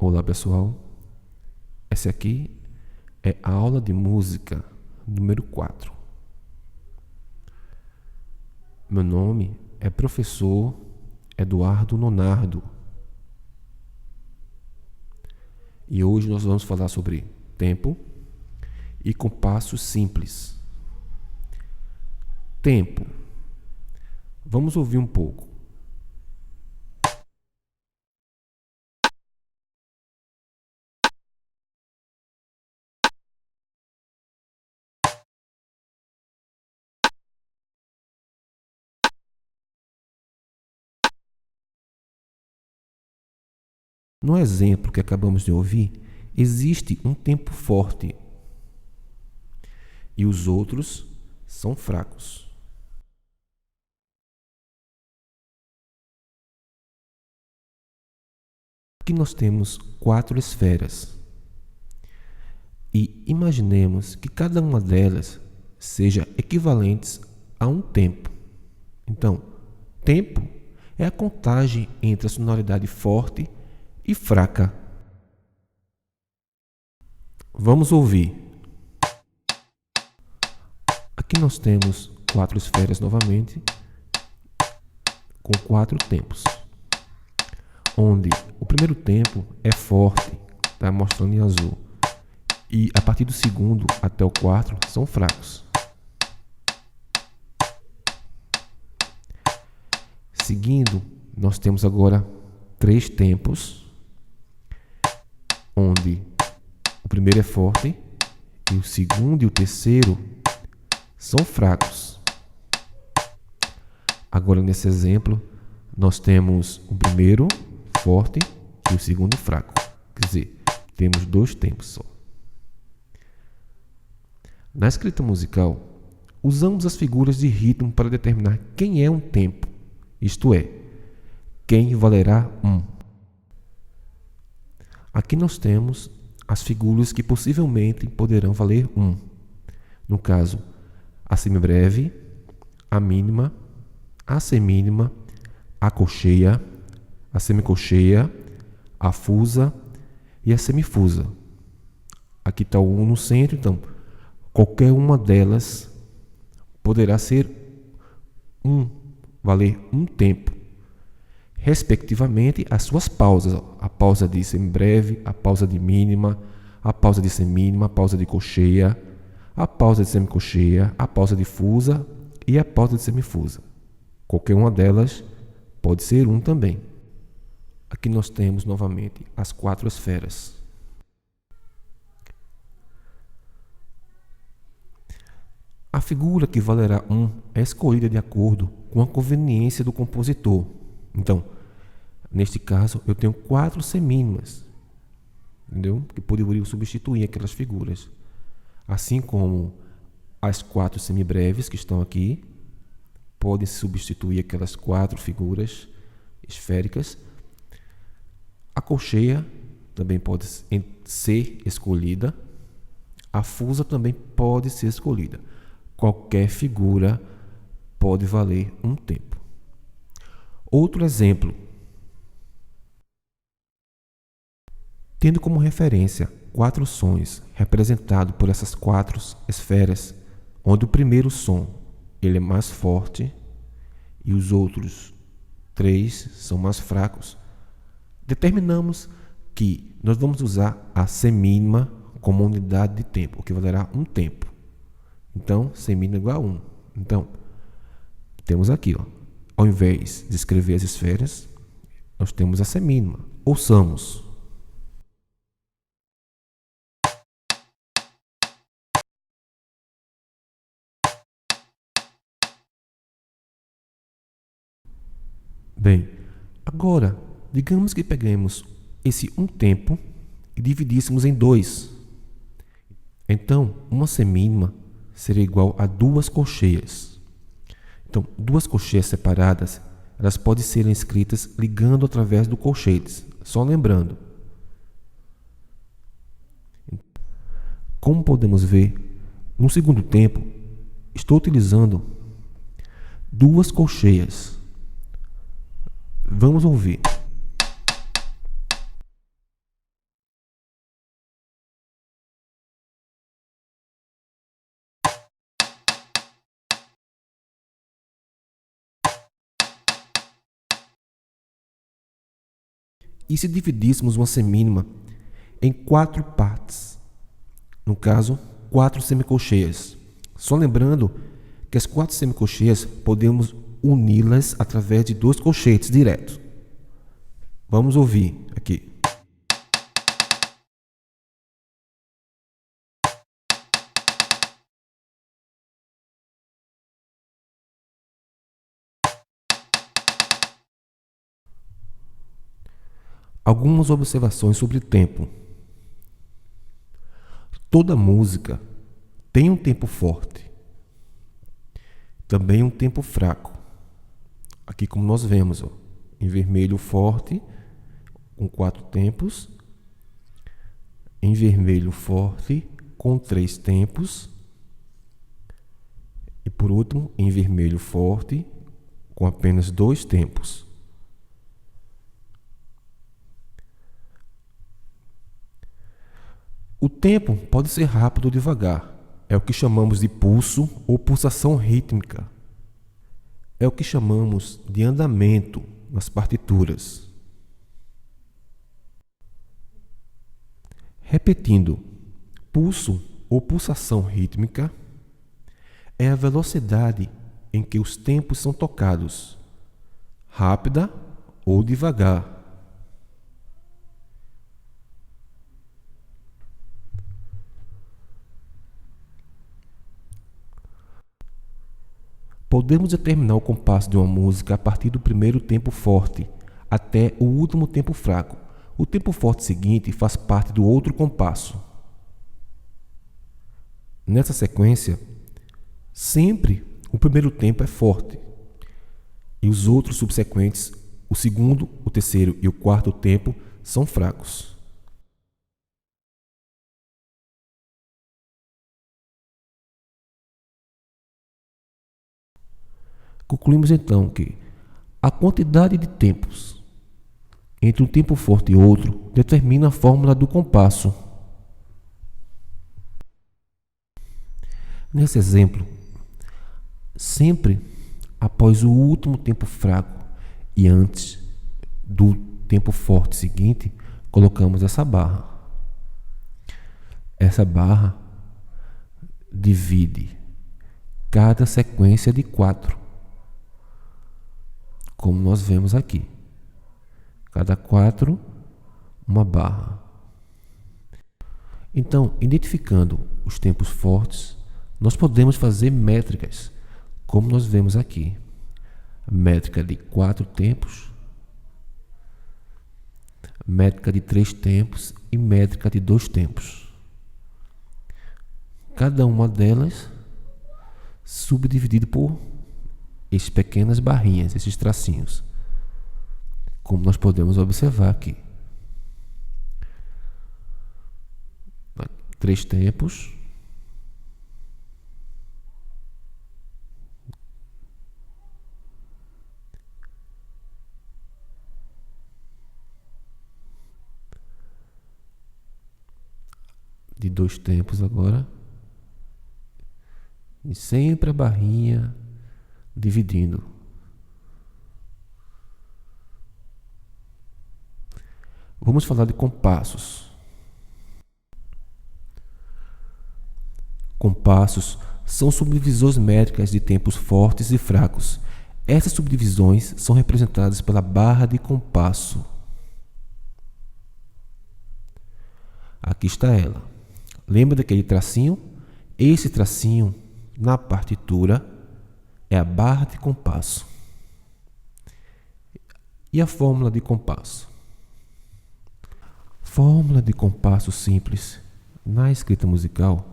Olá pessoal, essa aqui é a aula de música número 4. Meu nome é professor Eduardo Nonardo e hoje nós vamos falar sobre tempo e compassos simples. Tempo. Vamos ouvir um pouco. No exemplo que acabamos de ouvir, existe um tempo forte e os outros são fracos. Aqui nós temos 4 esferas e imaginemos que cada uma delas seja equivalente a um tempo. Então, tempo é a contagem entre a sonoridade forte e fraca. Vamos ouvir. Aqui nós temos 4 esferas novamente, com 4 tempos, onde o primeiro tempo é forte, está mostrando em azul, e a partir do segundo até o 4 são fracos. Seguindo, nós temos agora 3 tempos, onde o primeiro é forte e o segundo e o terceiro são fracos. Agora, nesse exemplo, nós temos o primeiro forte e o segundo fraco. Quer dizer, temos 2 tempos só. Na escrita musical, usamos as figuras de ritmo para determinar quem é um tempo, isto é, quem valerá um. Aqui nós temos as figuras que possivelmente poderão valer um. No caso, a semibreve, a mínima, a semínima, a colcheia, a semicolcheia, a fusa e a semifusa. Aqui está o 1 no centro, então qualquer uma delas poderá ser valer um tempo. Respectivamente, as suas pausas, a pausa de semibreve, a pausa de mínima, a pausa de semínima, a pausa de colcheia, a pausa de semicolcheia, a pausa de fusa e a pausa de semifusa. Qualquer uma delas pode ser um também. Aqui nós temos novamente as 4 esferas. A figura que valerá um é escolhida de acordo com a conveniência do compositor. Então, neste caso, eu tenho 4 semínimas, entendeu? Que poderiam substituir aquelas figuras. Assim como as 4 semibreves que estão aqui, podem substituir aquelas 4 figuras esféricas. A colcheia também pode ser escolhida. A fusa também pode ser escolhida. Qualquer figura pode valer um tempo. Outro exemplo. Tendo como referência 4 sons representados por essas 4 esferas, onde o primeiro som ele é mais forte e os outros 3 são mais fracos, determinamos que nós vamos usar a semínima como unidade de tempo, o que valerá um tempo. Então, semínima igual a 1. Então, temos aqui, ao invés de escrever as esferas, nós temos a semínima. Ouçamos. Bem, agora, digamos que peguemos esse um tempo e dividíssemos em 2. Então, uma semínima seria igual a 2 colcheias. Então, 2 colcheias separadas, elas podem ser escritas ligando através do colchetes. Só lembrando. Como podemos ver, no segundo tempo, estou utilizando 2 colcheias. Vamos ouvir. E se dividíssemos uma semínima em 4 partes, no caso, 4 semicolcheias. Só lembrando que as 4 semicolcheias podemos uni-las através de 2 colchetes diretos. Vamos ouvir aqui. Algumas observações sobre tempo. Toda música tem um tempo forte, também um tempo fraco. Aqui como nós vemos, ó, em vermelho forte, com 4 tempos, em vermelho forte, com 3 tempos, e por último, em vermelho forte, com apenas 2 tempos. O tempo pode ser rápido ou devagar. É o que chamamos de pulso ou pulsação rítmica. É o que chamamos de andamento nas partituras. Repetindo, pulso ou pulsação rítmica é a velocidade em que os tempos são tocados, rápida ou devagar. Podemos determinar o compasso de uma música a partir do primeiro tempo forte até o último tempo fraco. O tempo forte seguinte faz parte do outro compasso. Nessa sequência, sempre o primeiro tempo é forte e os outros subsequentes, o segundo, o terceiro e o quarto tempo, são fracos. Concluímos então que a quantidade de tempos entre um tempo forte e outro determina a fórmula do compasso. Nesse exemplo, sempre após o último tempo fraco e antes do tempo forte seguinte, colocamos essa barra. Essa barra divide cada sequência de 4. Como nós vemos aqui. Cada 4, uma barra. Então, identificando os tempos fortes, nós podemos fazer métricas, como nós vemos aqui. Métrica de 4 tempos, métrica de 3 tempos e métrica de 2 tempos. Cada uma delas subdividido por essas pequenas barrinhas, esses tracinhos, como nós podemos observar aqui. 3 tempos, de 2 tempos agora, e sempre a barrinha dividindo. Vamos falar de compassos. Compassos são subdivisões métricas de tempos fortes e fracos. Essas subdivisões são representadas pela barra de compasso. Aqui está ela. Lembra daquele tracinho? Esse tracinho na partitura é a barra de compasso. E a fórmula de compasso? Fórmula de compasso simples na escrita musical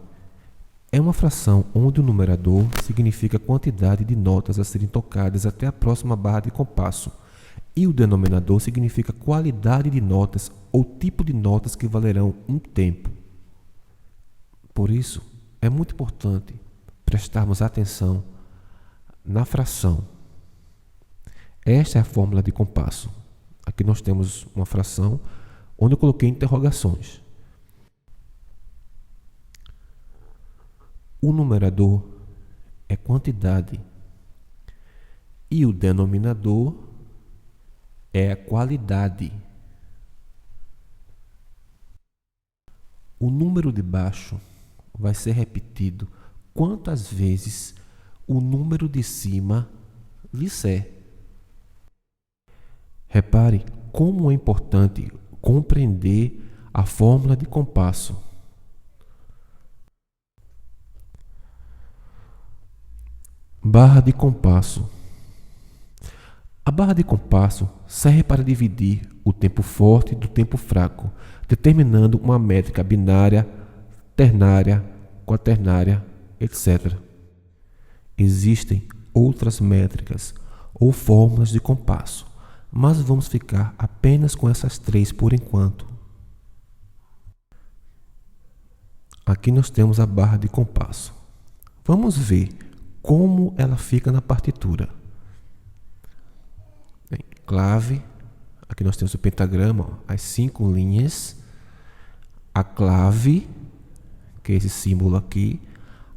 é uma fração onde o numerador significa a quantidade de notas a serem tocadas até a próxima barra de compasso e o denominador significa qualidade de notas ou tipo de notas que valerão um tempo. Por isso, é muito importante prestarmos atenção na fração. Esta é a fórmula de compasso. Aqui nós temos uma fração onde eu coloquei interrogações. O numerador é quantidade e o denominador é a qualidade. o número de baixo vai ser repetido quantas vezes o número de cima disser. Repare como é importante compreender a fórmula de compasso. Barra de compasso. A barra de compasso serve para dividir o tempo forte do tempo fraco, determinando uma métrica binária, ternária, quaternária, etc. Existem outras métricas ou fórmulas de compasso, mas vamos ficar apenas com essas três por enquanto. Aqui nós temos a barra de compasso. Vamos ver como ela fica na partitura. Bem, clave, aqui nós temos o pentagrama, as 5 linhas, a clave, que é esse símbolo aqui,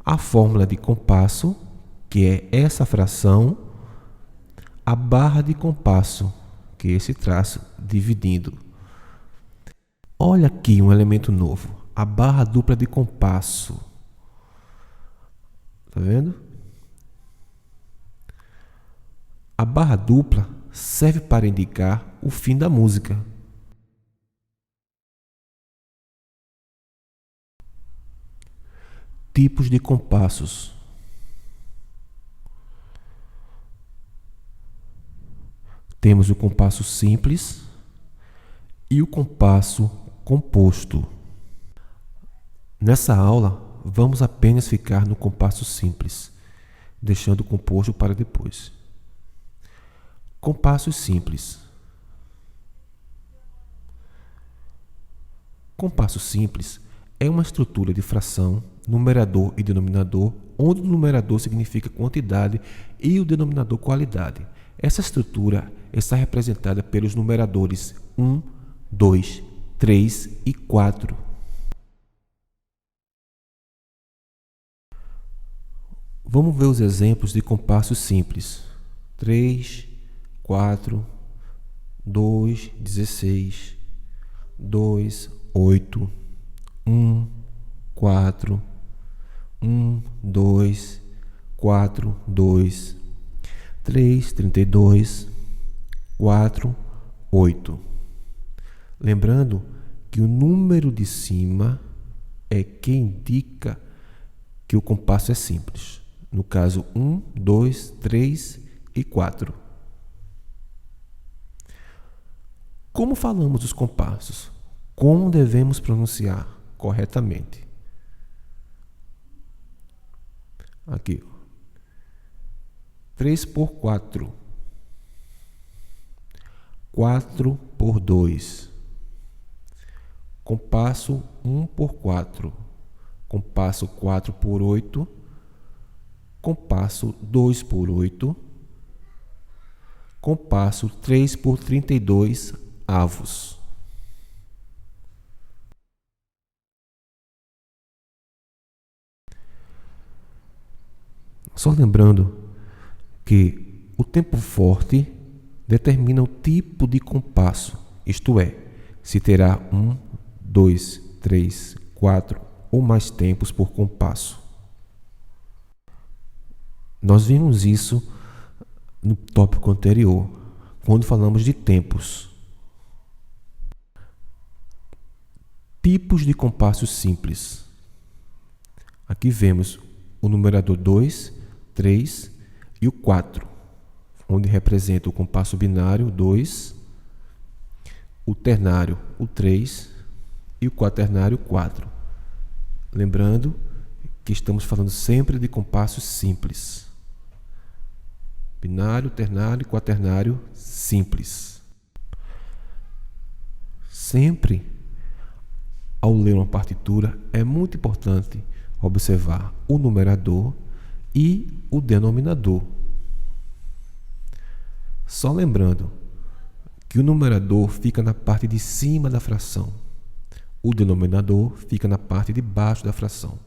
a fórmula de compasso, que é essa fração, a barra de compasso, que é esse traço dividindo. Olha aqui um elemento novo, a barra dupla de compasso. Tá vendo? A barra dupla serve para indicar o fim da música. Tipos de compassos. Temos o compasso simples e o compasso composto. Nessa aula, vamos apenas ficar no compasso simples, deixando o composto para depois. Compassos simples. Compasso simples é uma estrutura de fração, numerador e denominador, onde o numerador significa quantidade e o denominador qualidade. Essa estrutura está representada pelos numeradores 1, 2, 3 e 4. Vamos ver os exemplos de compassos simples. 3, 4, 2, 16, 2, 8, 1, 4, 1, 2, 4, 2, 3, 32, 4, 8. Lembrando que o número de cima é que indica que o compasso é simples. No caso, 1, 2, 3 e 4. Como falamos os compassos? Como devemos pronunciar corretamente? Aqui, 3 por 4, 4 por 2, compasso 1 por 4, compasso 4 por 8, compasso 2 por 8, compasso 3 por 32 avos. Só lembrando que o tempo forte determina o tipo de compasso, isto é, se terá 1, 2, 3, 4 ou mais tempos por compasso. Nós vimos isso no tópico anterior, quando falamos de tempos. Tipos de compassos simples. Aqui vemos o numerador 2, 3 e o 4, onde representa o compasso binário 2, o ternário o 3 e o quaternário 4. Lembrando que estamos falando sempre de compassos simples. Binário, ternário e quaternário simples. Sempre, ao ler uma partitura, é muito importante observar o numerador e o denominador. Só lembrando que o numerador fica na parte de cima da fração. O denominador fica na parte de baixo da fração.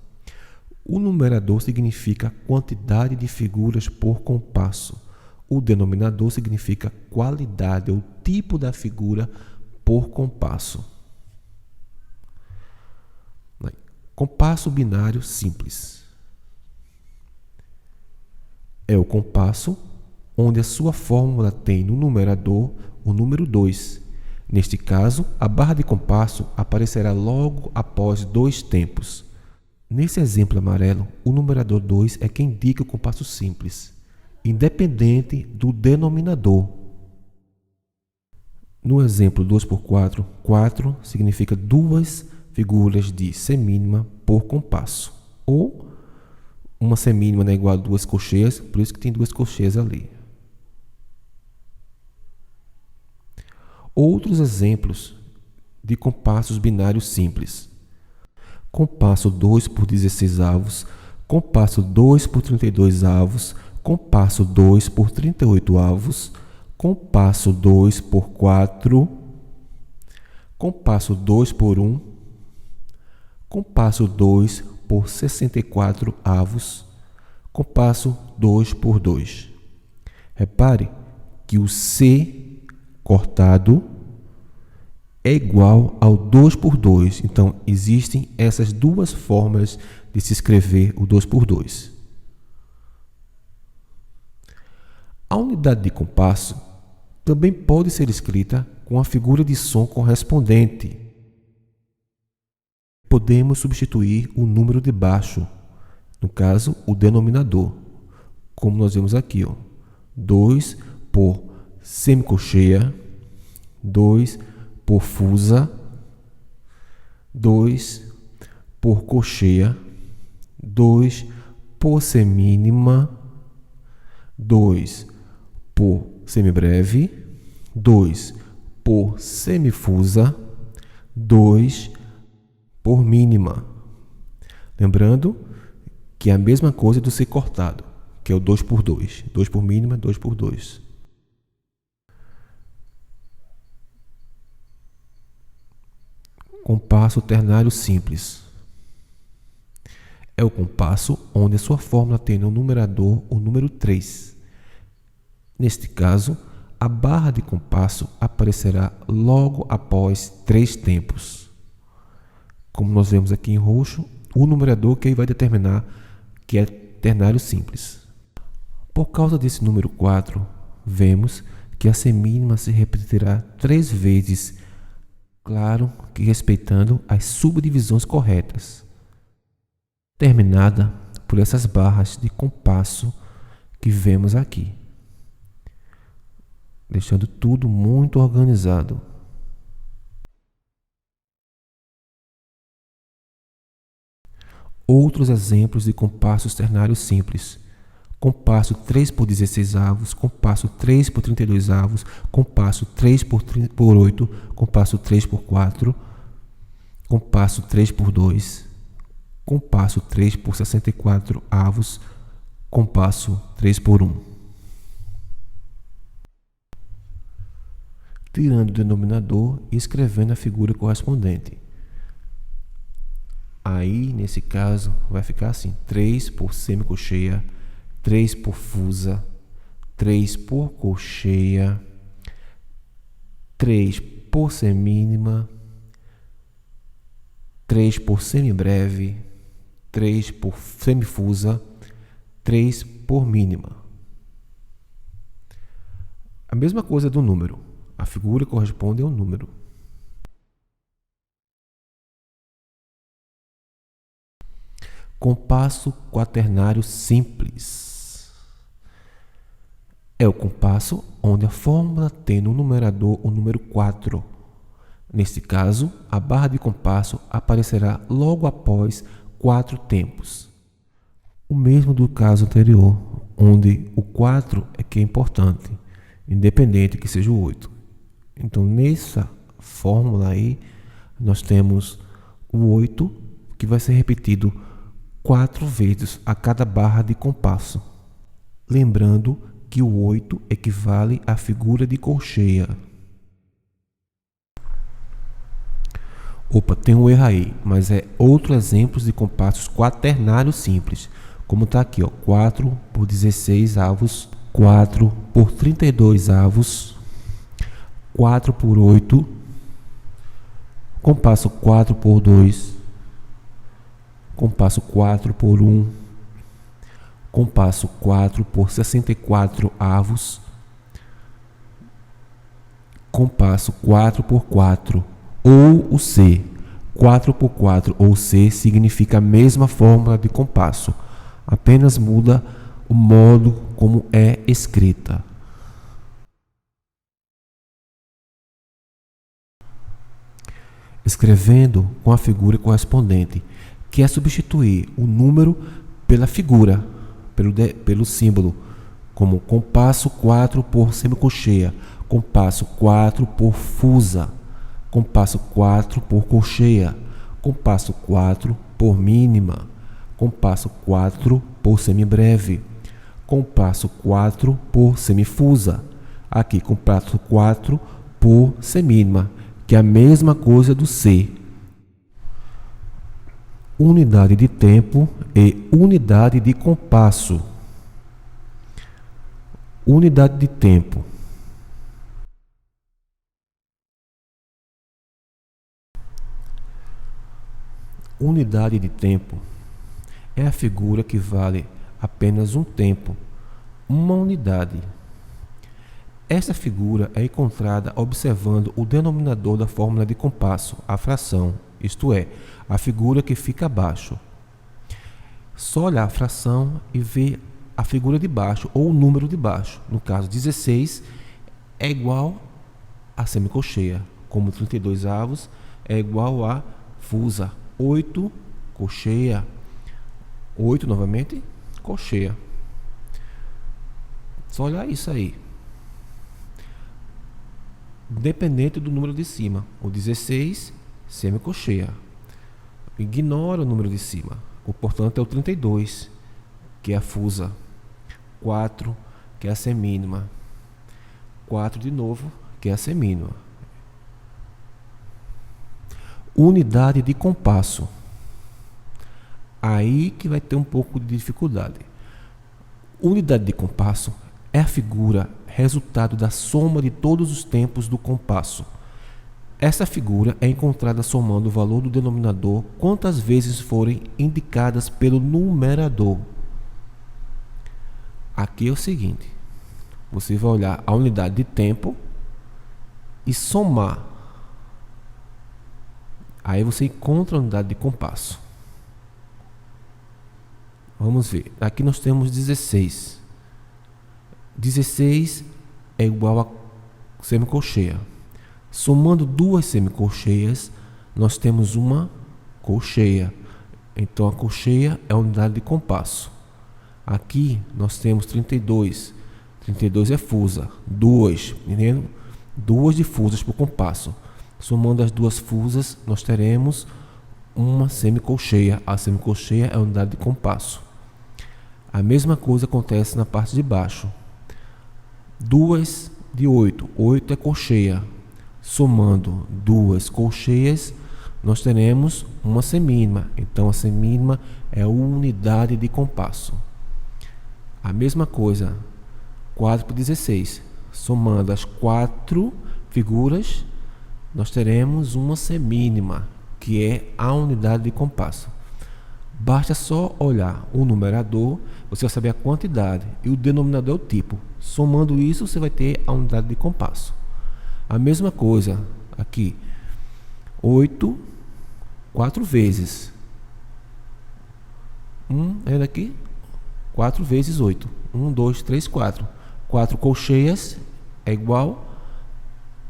O numerador significa quantidade de figuras por compasso. O denominador significa qualidade ou tipo da figura por compasso. Compasso binário simples. É o compasso onde a sua fórmula tem no numerador o número 2. Neste caso, a barra de compasso aparecerá logo após 2 tempos. Nesse exemplo amarelo, o numerador 2 é quem indica o compasso simples, independente do denominador. No exemplo 2 por 4, 4 significa 2 figuras de semínima por compasso, ou uma semínima é igual a 2 colcheias, por isso que tem 2 colcheias ali. Outros exemplos de compassos binários simples: compasso 2 por 16 avos, compasso 2 por 32 avos, compasso 2 por 38 avos, compasso 2 por 4, compasso 2 por 1, compasso 2 por 64 avos, compasso 2 por 2. Repare que o C cortado é igual ao 2 por 2. Então, existem essas duas formas de se escrever o 2 por 2. A unidade de compasso também pode ser escrita com a figura de som correspondente. Podemos substituir o número de baixo, no caso, o denominador, como nós vemos aqui, 2 por semicolcheia, 2 por fusa, 2 por colcheia, 2 por semínima, 2 por semibreve, 2 por semifusa, 2 por mínima. Lembrando que é a mesma coisa do C cortado, que é o 2 por 2. 2 por mínima, 2 por 2. Compasso ternário simples. É o compasso onde a sua fórmula tem no numerador o número 3. Neste caso, a barra de compasso aparecerá logo após 3 tempos. Como nós vemos aqui em roxo, o numerador que aí vai determinar que é ternário simples. Por causa desse número 4, vemos que a semínima se repetirá 3 vezes, claro que respeitando as subdivisões corretas, terminada por essas barras de compasso que vemos aqui, deixando tudo muito organizado. Outros exemplos de compassos ternários simples: compasso 3 por 16 avos, compasso 3 por 32 avos, compasso 3 por 8, compasso 3 por 4, compasso 3 por 2, compasso 3 por 64 avos, compasso 3 por 1. Tirando o denominador e escrevendo a figura correspondente. Aí, nesse caso, vai ficar assim: 3 por semicolcheia, 3 por fusa, 3 por colcheia, 3 por semínima, 3 por semibreve, 3 por semifusa, 3 por mínima. A mesma coisa do número. A figura corresponde ao número. Compasso quaternário simples. É o compasso onde a fórmula tem no numerador o número 4. Neste caso, a barra de compasso aparecerá logo após 4 tempos. O mesmo do caso anterior, onde o 4 é que é importante, independente que seja o 8. Então, nessa fórmula aí, nós temos o 8, que vai ser repetido 4 vezes a cada barra de compasso. Lembrando que o 8 equivale à figura de colcheia. Opa, tem um erro aí, mas é outro exemplo de compassos quaternários simples. Como está aqui, 4 por 16 avos, 4 por 32 avos, 4 por 8, compasso 4 por 2, compasso 4 por 1, compasso 4 por 64 avos, compasso 4 por 4, ou o C. 4 por 4 ou C significa a mesma fórmula de compasso, apenas muda o modo como é escrita. Escrevendo com a figura correspondente, que é substituir o número pela figura, pelo símbolo, como compasso 4 por semicolcheia, compasso 4 por fusa, compasso 4 por colcheia, compasso 4 por mínima, compasso 4 por semibreve, compasso 4 por semifusa, aqui compasso 4 por semínima, que é a mesma coisa do C. Unidade de tempo e unidade de compasso. Unidade de tempo. Unidade de tempo é a figura que vale apenas um tempo, uma unidade. Esta figura é encontrada observando o denominador da fórmula de compasso, a fração, isto é, a figura que fica abaixo. Só olhar a fração e ver a figura de baixo ou o número de baixo. No caso, 16 é igual a semicolcheia, como 32 avos é igual a fusa. 8, colcheia. 8 novamente, colcheia. Só olhar isso aí. Dependente do número de cima. O 16, semicolcheia. Ignora o número de cima. O portanto é o 32, que é a fusa. 4, que é a semínima. 4 de novo, que é a semínima. Unidade de compasso. Aí que vai ter um pouco de dificuldade. Unidade de compasso é a figura resultado da soma de todos os tempos do compasso. Essa figura é encontrada somando o valor do denominador quantas vezes forem indicadas pelo numerador. Aqui é o seguinte: você vai olhar a unidade de tempo e somar. Aí você encontra a unidade de compasso. Vamos ver. Aqui nós temos 16. 16 é igual a semicolcheia. Somando duas semicolcheias, nós temos uma colcheia. Então a colcheia é a unidade de compasso. Aqui nós temos 32. 32 é fusa. Duas, entendeu? Duas difusas por compasso. Somando as duas fusas, nós teremos uma semicolcheia. A semicolcheia é a unidade de compasso. A mesma coisa acontece na parte de baixo. 2 de 8. 8 é colcheia. Somando duas colcheias, nós teremos uma semínima. Então, a semínima é a unidade de compasso. A mesma coisa, 4 por 16. Somando as 4 figuras, nós teremos uma semínima, que é a unidade de compasso. Basta só olhar o numerador, você vai saber a quantidade, e o denominador é o tipo. Somando isso, você vai ter a unidade de compasso. A mesma coisa aqui. 8, 4 vezes. É daqui? 4 vezes 8. 1, 2, 3, 4. 4 colcheias é igual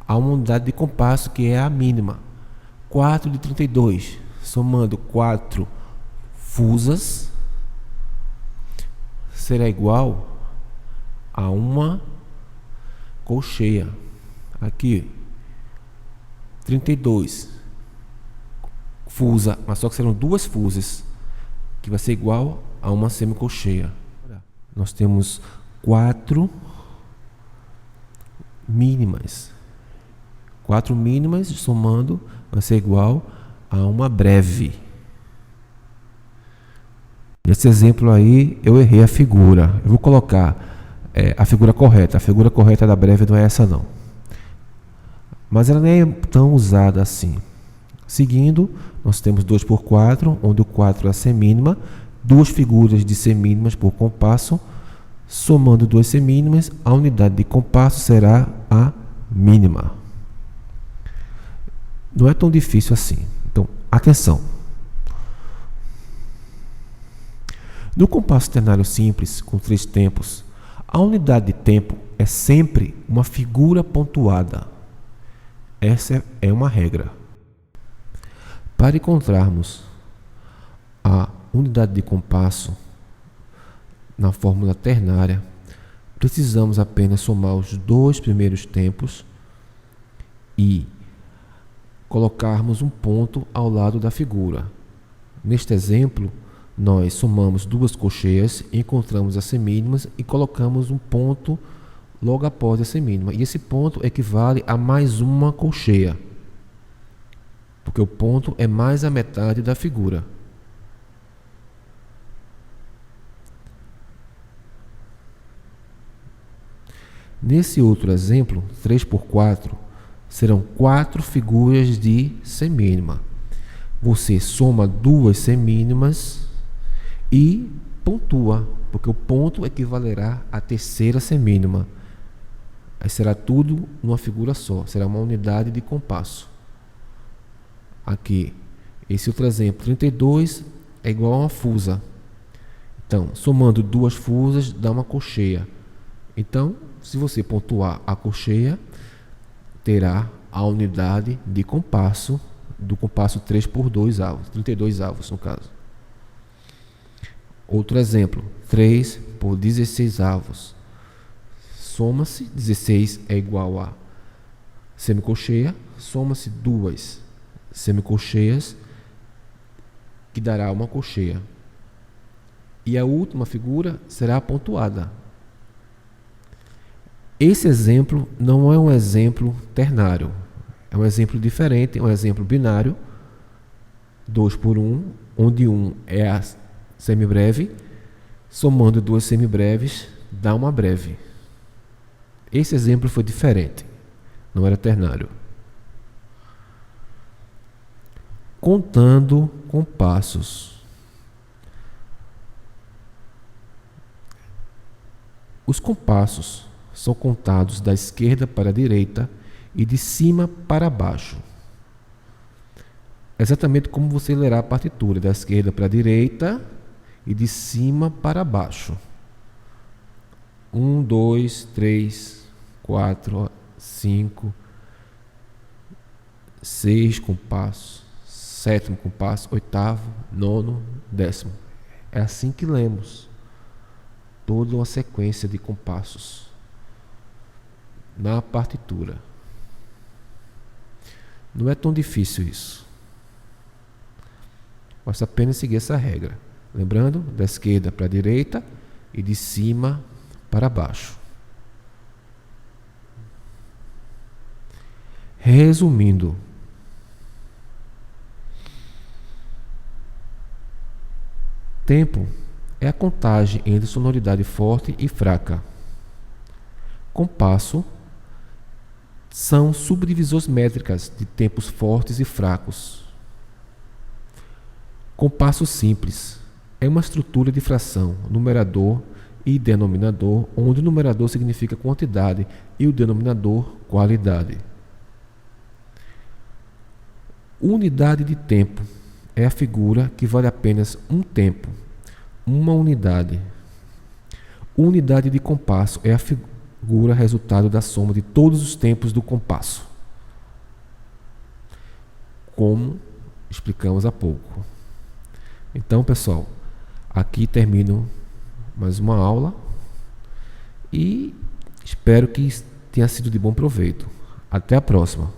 a uma unidade de compasso, que é a mínima. 4 de 32. Somando 4 fusas, será igual a uma colcheia. Aqui, 32 fusa, mas só que serão duas fusas, que vai ser igual a uma semicolcheia. Nós temos 4 mínimas. 4 mínimas somando vai ser igual a uma breve. Nesse exemplo aí eu errei a figura. Eu vou colocar a figura correta. A figura correta da breve não é essa não. Mas ela nem é tão usada assim. Seguindo, nós temos 2 por 4, onde o 4 é a semínima, duas figuras de semínimas por compasso. Somando duas semínimas, a unidade de compasso será a mínima. Não é tão difícil assim. Então, atenção. No compasso ternário simples, com 3 tempos, a unidade de tempo é sempre uma figura pontuada. Essa é uma regra. Para encontrarmos a unidade de compasso na fórmula ternária, precisamos apenas somar os 2 primeiros tempos e colocarmos um ponto ao lado da figura. Neste exemplo, nós somamos 2 colcheias, encontramos as semínimas e colocamos um ponto logo após a semínima. E esse ponto equivale a mais uma colcheia, porque o ponto é mais a metade da figura. Nesse outro exemplo, 3 por 4, serão 4 figuras de semínima. Você soma 2 semínimas e pontua, porque o ponto equivalerá à terceira semínima. Aí será tudo numa figura só, será uma unidade de compasso. Aqui, esse outro exemplo, 32 é igual a uma fusa. Então, somando 2 fusas dá uma colcheia. Então, se você pontuar a colcheia, terá a unidade de compasso do compasso 3 por 2 avos, 32 avos no caso. Outro exemplo, 3 por 16 avos. Soma-se, 16 é igual a semicolcheia, soma-se 2 semicolcheias, que dará uma colcheia. E a última figura será pontuada. Esse exemplo não é um exemplo ternário, é um exemplo diferente, é um exemplo binário, 2 por 1, onde 1 é a semibreve, somando 2 semibreves dá uma breve. Esse exemplo foi diferente, não era ternário. Contando compassos. Os compassos são contados da esquerda para a direita e de cima para baixo. Exatamente como você lerá a partitura, da esquerda para a direita e de cima para baixo. 1, 2, 3, 4, 5, 6 compassos, 7º compasso, 8º, 9º, 10º. É assim que lemos toda uma sequência de compassos na partitura. Não é tão difícil isso. Basta apenas seguir essa regra. Lembrando, da esquerda para a direita e de cima para baixo. Resumindo, tempo é a contagem entre sonoridade forte e fraca. Compasso são subdivisões métricas de tempos fortes e fracos. Compasso simples é uma estrutura de fração, numerador e denominador, onde o numerador significa quantidade e o denominador qualidade. Unidade de tempo é a figura que vale apenas um tempo, uma unidade. Unidade de compasso é a figura resultado da soma de todos os tempos do compasso, como explicamos há pouco. Então, pessoal, aqui termino mais uma aula e espero que tenha sido de bom proveito. Até a próxima.